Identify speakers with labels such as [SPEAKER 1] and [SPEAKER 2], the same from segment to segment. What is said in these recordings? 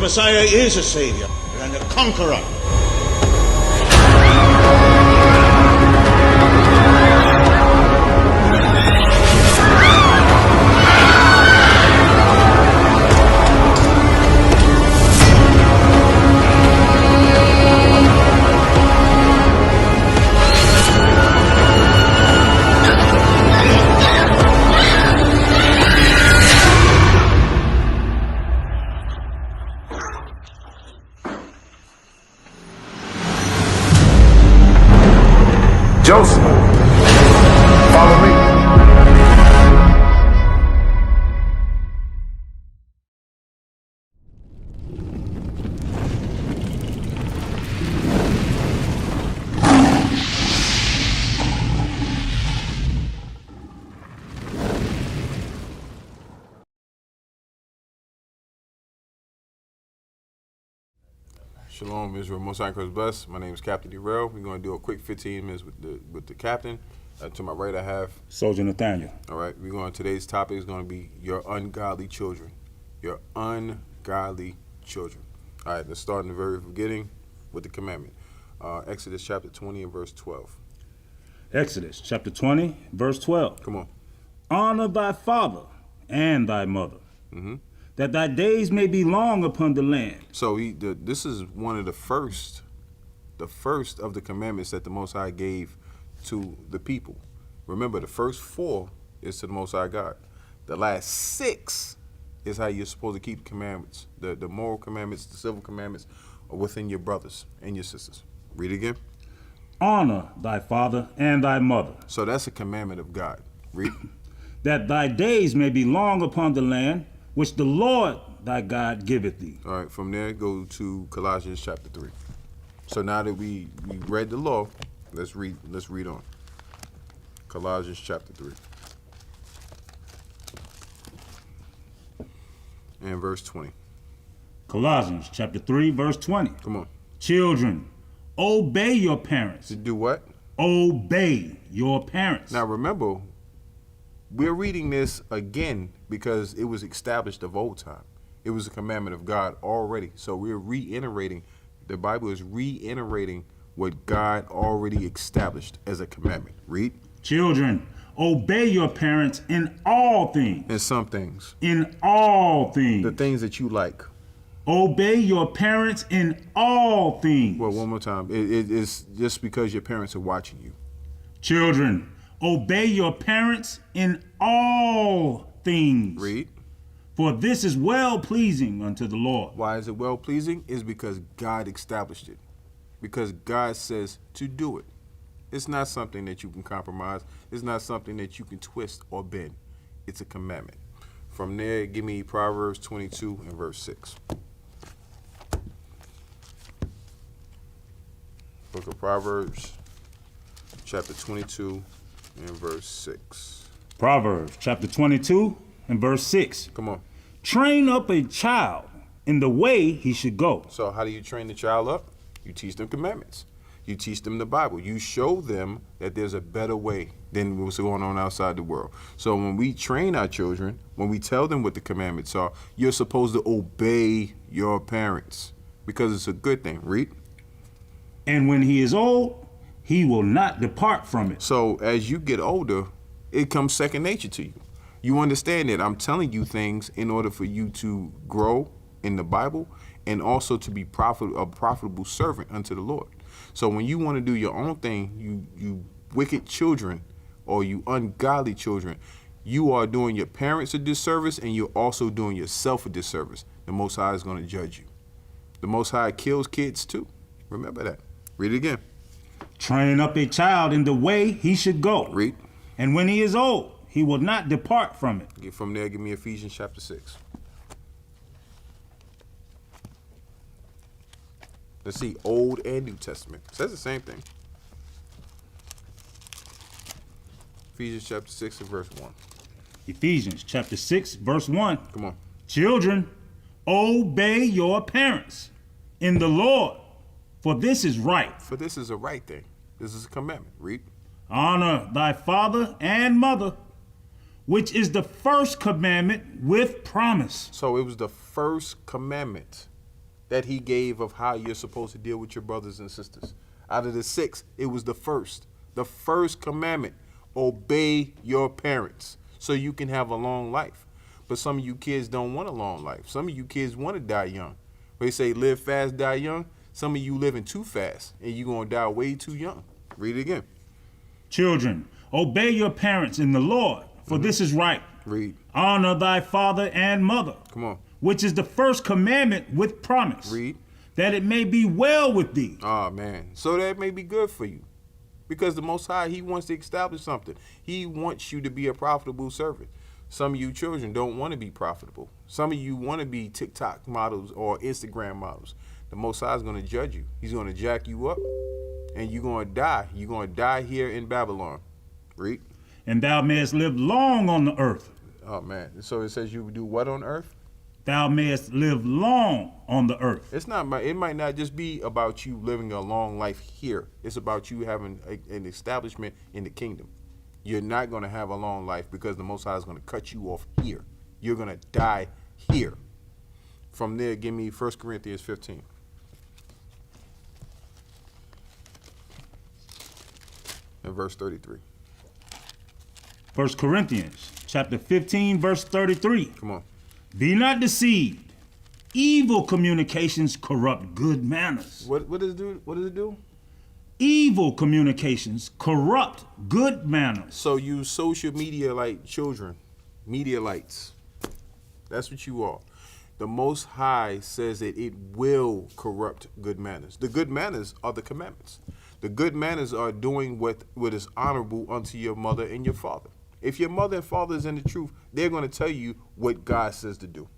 [SPEAKER 1] Messiah is a savior and a conqueror.
[SPEAKER 2] Joseph, follow me.
[SPEAKER 3] Shalom, Israel. Most High Christ bless. My name is Captain Derrell. We're going to do a quick 15 minutes with the captain. To my right, I have
[SPEAKER 4] Soldier Nathaniel.
[SPEAKER 3] All right. We're going. Today's topic is going to be your ungodly children. Your ungodly children. All right. Let's start in the very beginning with the commandment. Exodus chapter 20 and verse 12.
[SPEAKER 4] Exodus chapter 20, verse 12.
[SPEAKER 3] Come on.
[SPEAKER 4] Honor thy father and thy mother, that thy days may be long upon the land.
[SPEAKER 3] So this is one of the first of the commandments that the Most High gave to the people. Remember, the first 4 is to the Most High God. The last 6 is how you're supposed to keep commandments. The moral commandments, the civil commandments are within your brothers and your sisters. Read again.
[SPEAKER 4] Honor thy father and thy mother.
[SPEAKER 3] So that's a commandment of God. Read.
[SPEAKER 4] That thy days may be long upon the land, which the Lord thy God giveth thee.
[SPEAKER 3] All right, from there, go to Colossians chapter 3. So now that we read the law, let's read on. Colossians chapter 3. And verse 20.
[SPEAKER 4] Colossians chapter 3, verse 20.
[SPEAKER 3] Come on.
[SPEAKER 4] Children, obey your parents.
[SPEAKER 3] To do what?
[SPEAKER 4] Obey your parents.
[SPEAKER 3] Now remember, we're reading this again because it was established of old time. It was a commandment of God already. So we're reiterating, the Bible is reiterating what God already established as a commandment. Read.
[SPEAKER 4] Children, obey your parents in all things.
[SPEAKER 3] In some things.
[SPEAKER 4] In all things.
[SPEAKER 3] The things that you like.
[SPEAKER 4] Obey your parents in all things.
[SPEAKER 3] Well, one more time. It's just because your parents are watching you.
[SPEAKER 4] Children, obey your parents in all things.
[SPEAKER 3] Read.
[SPEAKER 4] For this is well-pleasing unto the Lord.
[SPEAKER 3] Why is it well-pleasing? Is because God established it. Because God says to do it. It's not something that you can compromise. It's not something that you can twist or bend. It's a commandment. From there, give me Proverbs 22 and verse 6. Book of Proverbs, chapter 22 and verse 6.
[SPEAKER 4] Proverbs chapter 22 and verse 6.
[SPEAKER 3] Come on.
[SPEAKER 4] Train up a child in the way he should go.
[SPEAKER 3] So how do you train the child up? You teach them commandments. You teach them the Bible. You show them that there's a better way than what's going on outside the world. So when we train our children, when we tell them what the commandments are, you're supposed to obey your parents because it's a good thing. Read.
[SPEAKER 4] And when he is old, he will not depart from it.
[SPEAKER 3] So as you get older, it comes second nature to you. You understand that I'm telling you things in order for you to grow in the Bible and also to be a profitable servant unto the Lord. So when you want to do your own thing, you wicked children or you ungodly children, you are doing your parents a disservice and you're also doing yourself a disservice. The Most High is going to judge you. The Most High kills kids too. Remember that. Read it again.
[SPEAKER 4] Train up a child in the way he should go.
[SPEAKER 3] Read.
[SPEAKER 4] And when he is old, he will not depart from it.
[SPEAKER 3] From there, give me Ephesians chapter 6. Let's see, Old and New Testament. It says the same thing. Ephesians chapter 6 and verse 1.
[SPEAKER 4] Ephesians chapter 6, verse 1.
[SPEAKER 3] Come on.
[SPEAKER 4] Children, obey your parents in the Lord, for this is right.
[SPEAKER 3] For this is a right thing. This is a commandment. Read.
[SPEAKER 4] Honor thy father and mother, which is the first commandment with promise.
[SPEAKER 3] So it was the first commandment that he gave of how you're supposed to deal with your brothers and sisters. Out of the 6, it was the first. The first commandment, obey your parents so you can have a long life. But some of you kids don't want a long life. Some of you kids want to die young. They say live fast, die young. Some of you living too fast, and you're going to die way too young. Read it again.
[SPEAKER 4] Children, obey your parents in the Lord, for this is right.
[SPEAKER 3] Read.
[SPEAKER 4] Honor thy father and mother.
[SPEAKER 3] Come on.
[SPEAKER 4] Which is the first commandment with promise.
[SPEAKER 3] Read.
[SPEAKER 4] That it may be well with thee.
[SPEAKER 3] Oh, man. So that may be good for you. Because the Most High, he wants to establish something. He wants you to be a profitable servant. Some of you children don't want to be profitable. Some of you want to be TikTok models or Instagram models. The Most High is going to judge you. He's going to jack you up, and you're going to die. You're going to die here in Babylon. Read.
[SPEAKER 4] And thou mayest live long on the earth.
[SPEAKER 3] Oh, man. So it says you would do what on earth?
[SPEAKER 4] Thou mayest live long on the earth.
[SPEAKER 3] It's not. It might not just be about you living a long life here. It's about you having an establishment in the kingdom. You're not going to have a long life because the Most High is going to cut you off here. You're going to die here. From there, give me 1 Corinthians 15. And verse 33.
[SPEAKER 4] 1 Corinthians chapter 15, verse 33.
[SPEAKER 3] Come on.
[SPEAKER 4] Be not deceived. Evil communications corrupt good manners.
[SPEAKER 3] What does it do? What does it do?
[SPEAKER 4] Evil communications corrupt good manners.
[SPEAKER 3] So you social media like children, media lights. That's what you are. The Most High says that it will corrupt good manners. The good manners are the commandments. The good manners are doing what is honorable unto your mother and your father. If your mother and father is in the truth, they're going to tell you what God says to do.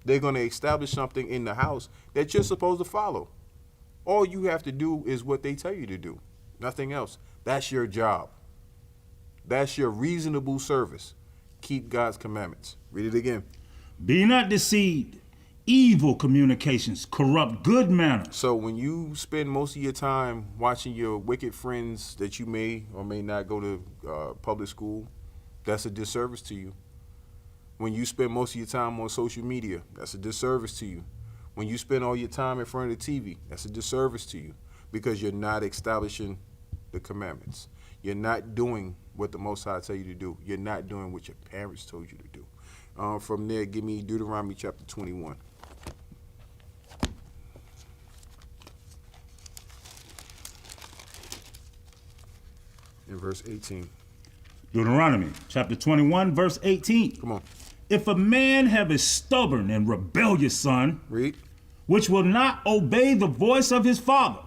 [SPEAKER 3] They're going to establish something in the house that you're supposed to follow. All you have to do is what they tell you to do. Nothing else. That's your job. That's your reasonable service. Keep God's commandments. Read it again.
[SPEAKER 4] Be not deceived. Evil communications corrupt good manners.
[SPEAKER 3] So when you spend most of your time watching your wicked friends that you may or may not go to public school, that's a disservice to you. When you spend most of your time on social media, that's a disservice to you. When you spend all your time in front of the TV, that's a disservice to you because you're not establishing the commandments. You're not doing what the Most High tell you to do. You're not doing what your parents told you to do. From there, give me Deuteronomy chapter 21. In verse 18.
[SPEAKER 4] Deuteronomy chapter 21, verse 18.
[SPEAKER 3] Come on.
[SPEAKER 4] If a man have a stubborn and rebellious son,
[SPEAKER 3] Read.
[SPEAKER 4] which will not obey the voice of his father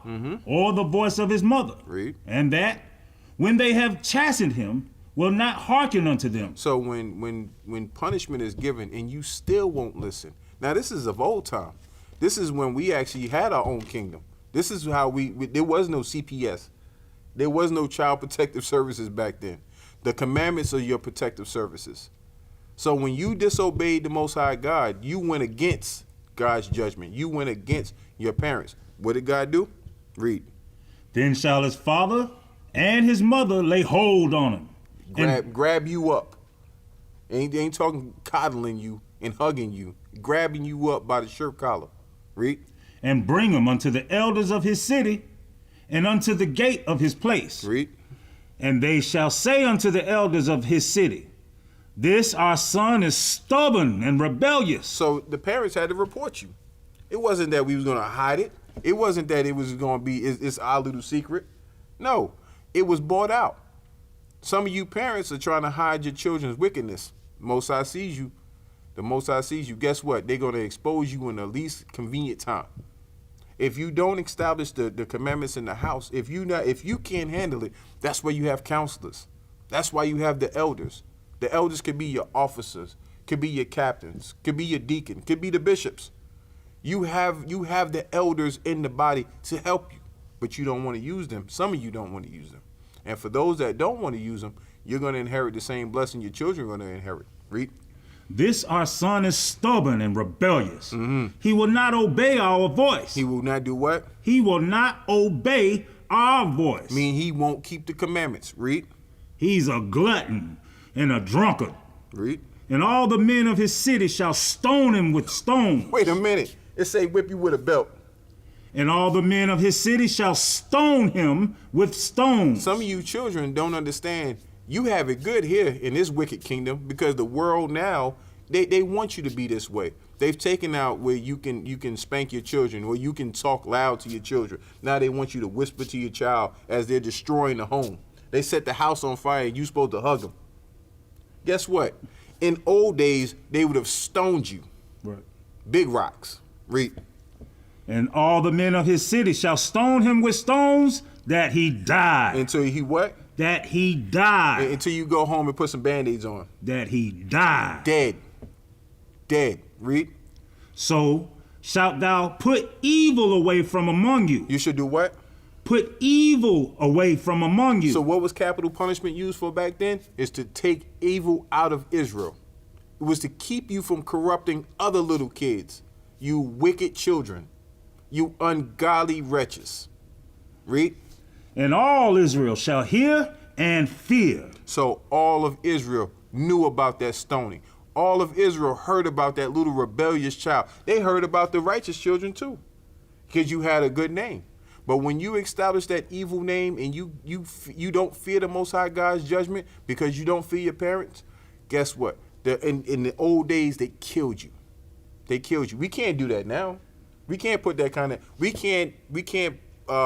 [SPEAKER 4] or the voice of his mother,
[SPEAKER 3] Read.
[SPEAKER 4] and that when they have chastened him, will not hearken unto them.
[SPEAKER 3] So when punishment is given and you still won't listen. Now this is of old time. This is when we actually had our own kingdom. This is how there was no CPS. There was no child protective services back then. The commandments are your protective services. So when you disobeyed the Most High God, you went against God's judgment. You went against your parents. What did God do? Read.
[SPEAKER 4] Then shall his father and his mother lay hold on him.
[SPEAKER 3] Grab you up. Ain't talking coddling you and hugging you. Grabbing you up by the shirt collar. Read.
[SPEAKER 4] And bring him unto the elders of his city and unto the gate of his place.
[SPEAKER 3] Read.
[SPEAKER 4] And they shall say unto the elders of his city, this our son is stubborn and rebellious.
[SPEAKER 3] So the parents had to report you. It wasn't that we was going to hide it. It wasn't that it was going to be, it's our little secret. No, it was brought out. Some of you parents are trying to hide your children's wickedness. Most High sees you. The Most High sees you. Guess what? They're going to expose you in the least convenient time. If you don't establish the commandments in the house, if you can't handle it, that's why you have counselors. That's why you have the elders. The elders could be your officers, could be your captains, could be your deacon, could be the bishops. You have the elders in the body to help you, but you don't want to use them. Some of you don't want to use them. And for those that don't want to use them, you're going to inherit the same blessing your children are going to inherit. Read.
[SPEAKER 4] This our son is stubborn and rebellious. He will not obey our voice.
[SPEAKER 3] He will not do what?
[SPEAKER 4] He will not obey our voice.
[SPEAKER 3] Mean he won't keep the commandments. Read.
[SPEAKER 4] He's a glutton and a drunkard.
[SPEAKER 3] Read.
[SPEAKER 4] And all the men of his city shall stone him with stones.
[SPEAKER 3] Wait a minute. It say whip you with a belt.
[SPEAKER 4] And all the men of his city shall stone him with stones.
[SPEAKER 3] Some of you children don't understand. You have it good here in this wicked kingdom because the world now, they want you to be this way. They've taken out where you can spank your children or you can talk loud to your children. Now they want you to whisper to your child as they're destroying the home. They set the house on fire and you're supposed to hug them. Guess what? In old days, they would have stoned you.
[SPEAKER 4] Right.
[SPEAKER 3] Big rocks. Read.
[SPEAKER 4] And all the men of his city shall stone him with stones that he die.
[SPEAKER 3] Until he what?
[SPEAKER 4] That he die.
[SPEAKER 3] Until you go home and put some Band-Aids on.
[SPEAKER 4] That he die.
[SPEAKER 3] Dead. Dead. Read.
[SPEAKER 4] So shalt thou put evil away from among you.
[SPEAKER 3] You should do what?
[SPEAKER 4] Put evil away from among you.
[SPEAKER 3] So what was capital punishment used for back then? Is to take evil out of Israel. It was to keep you from corrupting other little kids. You wicked children. You ungodly wretches. Read.
[SPEAKER 4] And all Israel shall hear and fear.
[SPEAKER 3] So all of Israel knew about that stoning. All of Israel heard about that little rebellious child. They heard about the righteous children too, because you had a good name. But when you establish that evil name and you don't fear the Most High God's judgment because you don't fear your parents, guess what? In the old days, they killed you. They killed you. We can't do that now. We can't put that kind of. We can't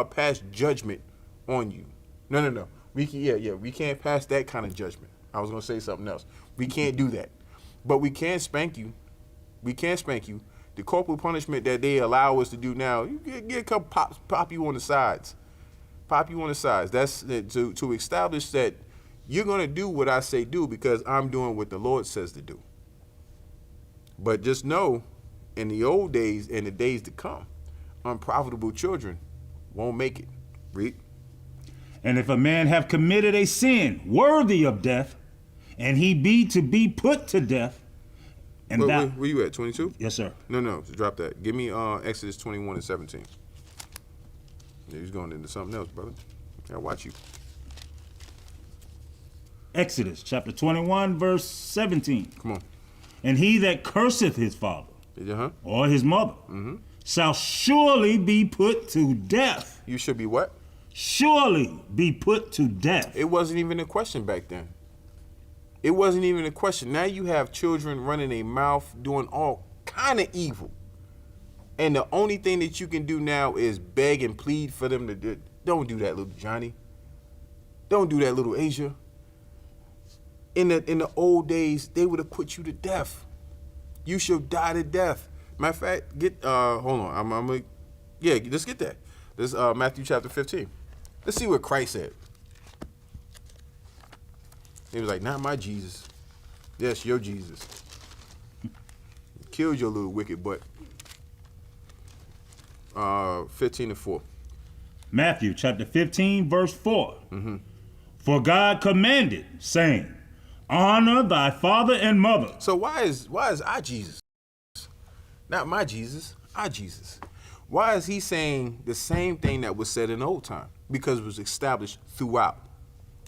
[SPEAKER 3] pass judgment on you. No. We can't pass that kind of judgment. I was gonna say something else. We can't do that. But we can spank you. We can spank you. The corporal punishment that they allow us to do now, you get a couple pop you on the sides. Pop you on the sides. That's to establish that you're going to do what I say do because I'm doing what the Lord says to do. But just know, in the old days and the days to come, unprofitable children won't make it. Read.
[SPEAKER 4] And if a man have committed a sin worthy of death, and he be to be put to death, and
[SPEAKER 3] where you at, 22?
[SPEAKER 4] Yes, sir.
[SPEAKER 3] No, drop that. Give me Exodus 21 and 17. Yeah, he's going into something else, brother. I watch you.
[SPEAKER 4] Exodus chapter 21, verse 17.
[SPEAKER 3] Come on.
[SPEAKER 4] And he that curseth his father or his mother shall surely be put to death.
[SPEAKER 3] You should be what?
[SPEAKER 4] Surely be put to death.
[SPEAKER 3] It wasn't even a question back then. It wasn't even a question. Now you have children running their mouth, doing all kind of evil. And the only thing that you can do now is beg and plead for them to do. Don't do that, little Johnny. Don't do that, little Asia. In the old days, they would have put you to death. You shall die to death. Matter of fact, hold on. Let's get that. This Matthew chapter 15. Let's see what Christ said. He was like, not my Jesus. Yes, your Jesus. Killed your little wicked butt. 15 and 4.
[SPEAKER 4] Matthew chapter 15, verse 4. For God commanded, saying, honor thy father and mother.
[SPEAKER 3] So why is our Jesus? Not my Jesus, our Jesus. Why is he saying the same thing that was said in the old time? Because it was established throughout.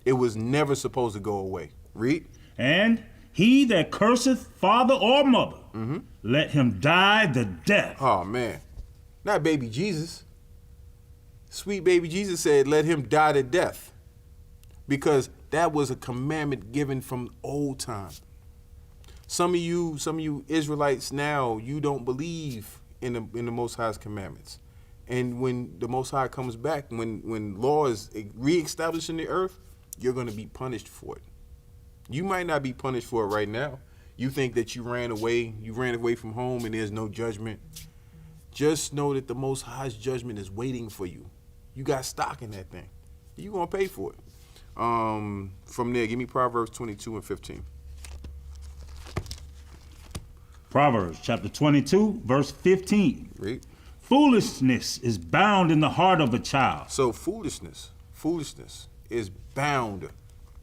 [SPEAKER 3] It was never supposed to go away. Read.
[SPEAKER 4] And he that curseth father or mother, let him die the death.
[SPEAKER 3] Oh, man. Not baby Jesus. Sweet baby Jesus said, let him die to death. Because that was a commandment given from old time. Some of you Israelites now, you don't believe in the Most High's commandments. And when the Most High comes back, when law is reestablished in the earth, you're going to be punished for it. You might not be punished for it right now. You think that you ran away from home and there's no judgment. Just know that the Most High's judgment is waiting for you. You got stock in that thing. You're going to pay for it. From there, give me Proverbs 22 and 15.
[SPEAKER 4] Proverbs chapter 22, verse 15.
[SPEAKER 3] Read.
[SPEAKER 4] Foolishness is bound in the heart of a child.
[SPEAKER 3] So foolishness is bound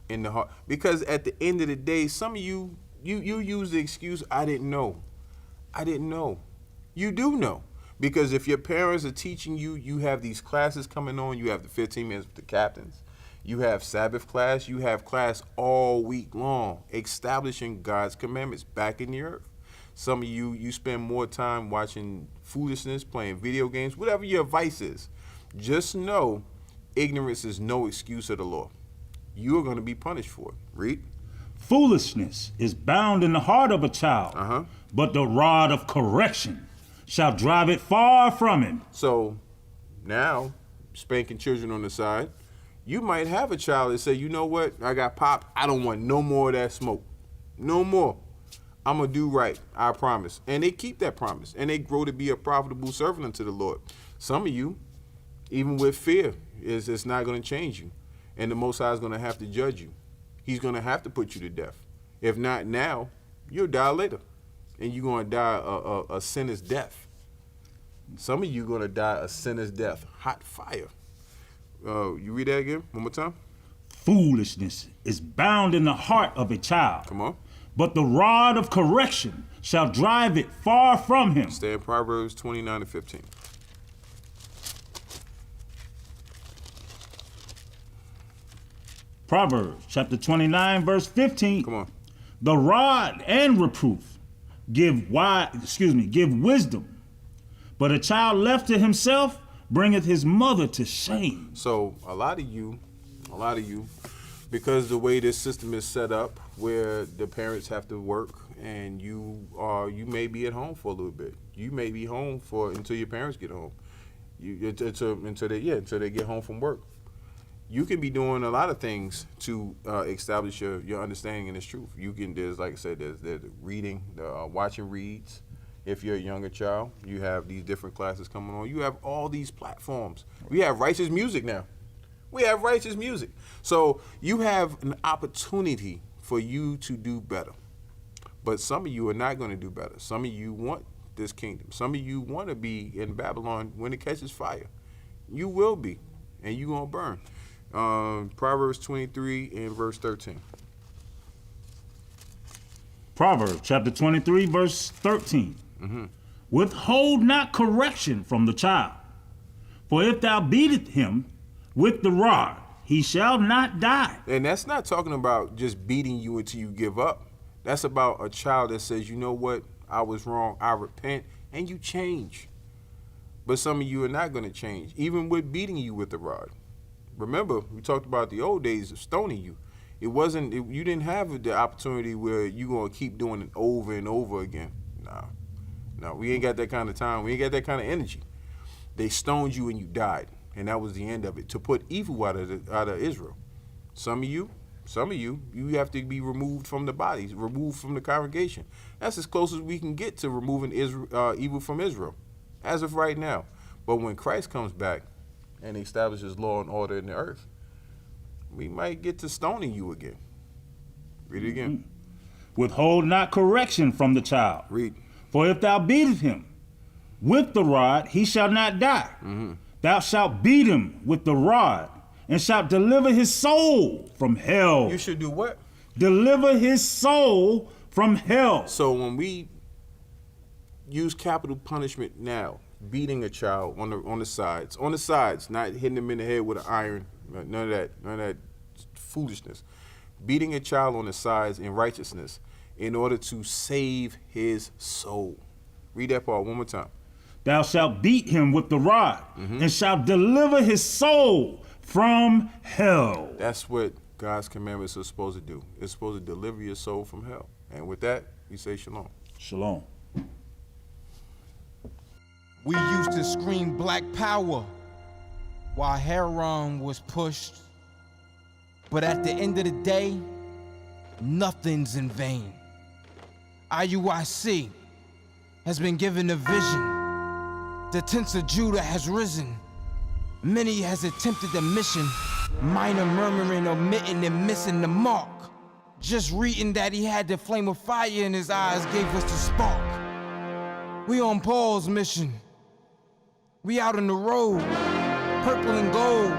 [SPEAKER 3] in the heart. Because at the end of the day, some of you use the excuse, I didn't know. I didn't know. You do know. Because if your parents are teaching you, you have these classes coming on, you have the 15 minutes with the captains, you have Sabbath class, you have class all week long, establishing God's commandments back in the earth. Some of you spend more time watching foolishness, playing video games, whatever your vice is. Just know ignorance is no excuse of the law. You are going to be punished for it. Read.
[SPEAKER 4] Foolishness is bound in the heart of a child, but the rod of correction shall drive it far from him.
[SPEAKER 3] So now, spanking children on the side, you might have a child that say, you know what, I got popped, I don't want no more of that smoke. No more. I'm going to do right, I promise. And they keep that promise, and they grow to be a profitable servant unto the Lord. Some of you, even with fear, it's not going to change you. And the Most High is going to have to judge you. He's going to have to put you to death. If not now, you'll die later. And you're going to die a sinner's death. Some of you are going to die a sinner's death. Hot fire. You read that again, one more time?
[SPEAKER 4] Foolishness is bound in the heart of a child.
[SPEAKER 3] Come on.
[SPEAKER 4] But the rod of correction shall drive it far from him.
[SPEAKER 3] Stay in Proverbs 29:15.
[SPEAKER 4] Proverbs chapter 29, verse 15.
[SPEAKER 3] Come on.
[SPEAKER 4] The rod and reproof give wisdom, but a child left to himself bringeth his mother to shame.
[SPEAKER 3] So a lot of you, because the way this system is set up, where the parents have to work and you may be at home for a little bit. You may be home until your parents get home. Until they get home from work. You can be doing a lot of things to establish your understanding in this truth. You can, like I said, there's reading, watching reads. If you're a younger child, you have these different classes coming on. You have all these platforms. We have righteous music now. So you have an opportunity for you to do better. But some of you are not going to do better. Some of you want this kingdom. Some of you want to be in Babylon when it catches fire. You will be, and you're going to burn. Proverbs 23 and verse 13.
[SPEAKER 4] Proverbs chapter 23, verse 13. Withhold not correction from the child, for if thou beatest him with the rod, he shall not die.
[SPEAKER 3] And that's not talking about just beating you until you give up. That's about a child that says, you know what, I was wrong, I repent, and you change. But some of you are not going to change, even with beating you with the rod. Remember, we talked about the old days of stoning you. You didn't have the opportunity where you're going to keep doing it over and over again. No, we ain't got that kind of time. We ain't got that kind of energy. They stoned you and you died, and that was the end of it, to put evil out of Israel. Some of you, you have to be removed from the bodies, removed from the congregation. That's as close as we can get to removing evil from Israel, as of right now. But when Christ comes back and establishes law and order in the earth, we might get to stoning you again. Read it again.
[SPEAKER 4] Withhold not correction from the child.
[SPEAKER 3] Read.
[SPEAKER 4] For if thou beatest him with the rod, he shall not die. Thou shalt beat him with the rod, and shalt deliver his soul from hell.
[SPEAKER 3] You should do what?
[SPEAKER 4] Deliver his soul from hell.
[SPEAKER 3] So when we use capital punishment now, beating a child on the sides, not hitting him in the head with an iron, none of that foolishness. Beating a child on the sides in righteousness in order to save his soul. Read that part one more time.
[SPEAKER 4] Thou shalt beat him with the rod, and shalt deliver his soul from hell.
[SPEAKER 3] That's what God's commandments are supposed to do. It's supposed to deliver your soul from hell. And with that, we say shalom.
[SPEAKER 4] Shalom.
[SPEAKER 5] We used to scream black power while Heron was pushed. But at the end of the day, nothing's in vain. IUIC has been given a vision. The tents of Judah has risen. Many has attempted the mission, minor murmuring, omitting, and missing the mark. Just reading that he had the flame of fire in his eyes gave us the spark. We on Paul's mission. We out on the road, purple and gold,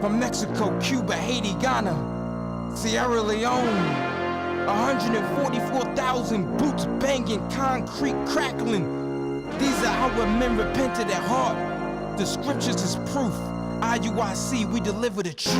[SPEAKER 5] from Mexico, Cuba, Haiti, Ghana, Sierra Leone. 144,000 boots banging, concrete crackling. These are our men repented at heart. The scriptures is proof. IUIC, we deliver the truth.